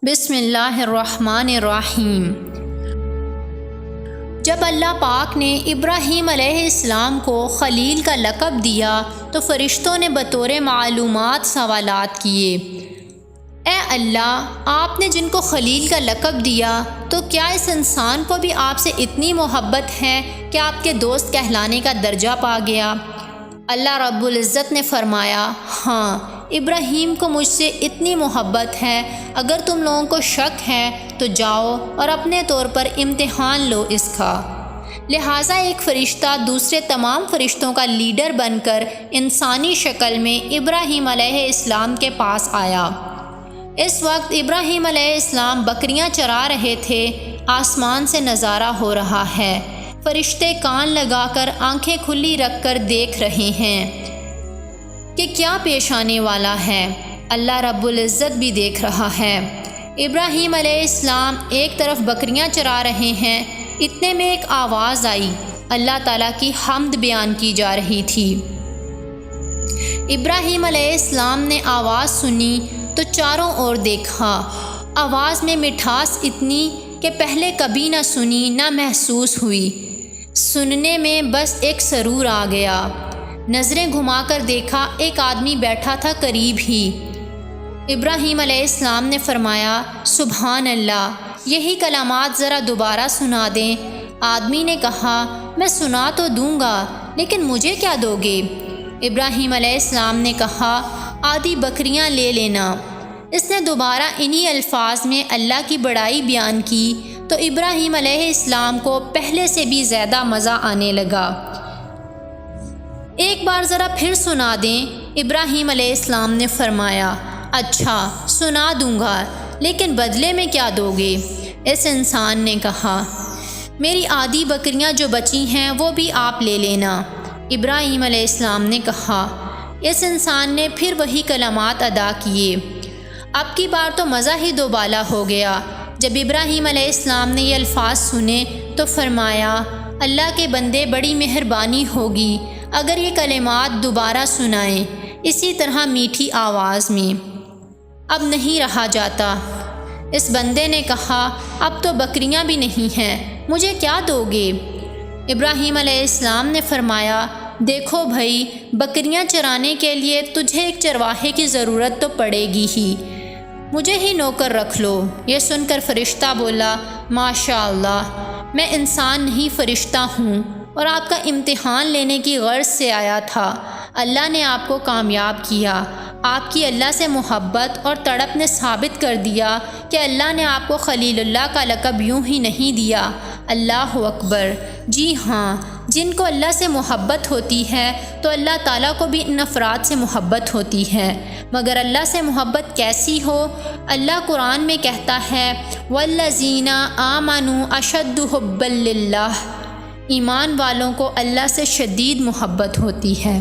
بسم اللہ الرحمن الرحیم۔ جب اللہ پاک نے ابراہیم علیہ السلام کو خلیل کا لقب دیا تو فرشتوں نے بطور معلومات سوالات کیے۔ اے اللہ، آپ نے جن کو خلیل کا لقب دیا تو کیا اس انسان کو بھی آپ سے اتنی محبت ہے کہ آپ کے دوست کہلانے کا درجہ پا گیا؟ اللہ رب العزت نے فرمایا، ہاں، ابراہیم کو مجھ سے اتنی محبت ہے۔ اگر تم لوگوں کو شک ہے تو جاؤ اور اپنے طور پر امتحان لو اس کا۔ لہٰذا ایک فرشتہ دوسرے تمام فرشتوں کا لیڈر بن کر انسانی شکل میں ابراہیم علیہ السلام کے پاس آیا۔ اس وقت ابراہیم علیہ السلام بکریاں چرا رہے تھے۔ آسمان سے نظارہ ہو رہا ہے۔ فرشتے کان لگا کر آنکھیں کھلی رکھ کر دیکھ رہے ہیں کہ کیا پیش آنے والا ہے۔ اللہ رب العزت بھی دیکھ رہا ہے۔ ابراہیم علیہ السلام ایک طرف بکریاں چرا رہے ہیں، اتنے میں ایک آواز آئی۔ اللہ تعالیٰ کی حمد بیان کی جا رہی تھی۔ ابراہیم علیہ السلام نے آواز سنی تو چاروں اور دیکھا۔ آواز میں مٹھاس اتنی کہ پہلے کبھی نہ سنی نہ محسوس ہوئی۔ سننے میں بس ایک سرور آ گیا۔ نظریں گھما کر دیکھا، ایک آدمی بیٹھا تھا قریب ہی۔ ابراہیم علیہ السلام نے فرمایا، سبحان اللہ، یہی کلمات ذرا دوبارہ سنا دیں۔ آدمی نے کہا، میں سنا تو دوں گا، لیکن مجھے کیا دو گے؟ ابراہیم علیہ السلام نے کہا، آدھی بکریاں لے لینا۔ اس نے دوبارہ انہی الفاظ میں اللہ کی بڑائی بیان کی تو ابراہیم علیہ السلام کو پہلے سے بھی زیادہ مزہ آنے لگا۔ ایک بار ذرا پھر سنا دیں۔ ابراہیم علیہ السلام نے فرمایا، اچھا، سنا دوں گا، لیکن بدلے میں کیا دو گے؟ اس انسان نے کہا، میری آدھی بکریاں جو بچی ہیں وہ بھی آپ لے لینا۔ ابراہیم علیہ السلام نے کہا۔ اس انسان نے پھر وہی کلمات ادا کیے۔ اب کی بار تو مزہ ہی دوبالا ہو گیا۔ جب ابراہیم علیہ السلام نے یہ الفاظ سنے تو فرمایا، اللہ کے بندے، بڑی مہربانی ہوگی اگر یہ کلمات دوبارہ سنائیں، اسی طرح میٹھی آواز میں۔ اب نہیں رہا جاتا۔ اس بندے نے کہا، اب تو بکریاں بھی نہیں ہیں، مجھے کیا دو گے؟ ابراہیم علیہ السلام نے فرمایا، دیکھو بھائی، بکریاں چرانے کے لیے تجھے ایک چرواہے کی ضرورت تو پڑے گی ہی، مجھے ہی نوکر رکھ لو۔ یہ سن کر فرشتہ بولا، ماشاء اللہ، میں انسان نہیں فرشتہ ہوں اور آپ کا امتحان لینے کی غرض سے آیا تھا۔ اللہ نے آپ کو کامیاب کیا۔ آپ کی اللہ سے محبت اور تڑپ نے ثابت کر دیا کہ اللہ نے آپ کو خلیل اللہ کا لقب یوں ہی نہیں دیا۔ اللہ اکبر۔ جی ہاں، جن کو اللہ سے محبت ہوتی ہے تو اللہ تعالیٰ کو بھی ان افراد سے محبت ہوتی ہے۔ مگر اللہ سے محبت کیسی ہو؟ اللہ قرآن میں کہتا ہے، وَالَّذِينَ آمَنُوا أَشَدُّ حُبًّا لِلَّهِ، ایمان والوں کو اللہ سے شدید محبت ہوتی ہے۔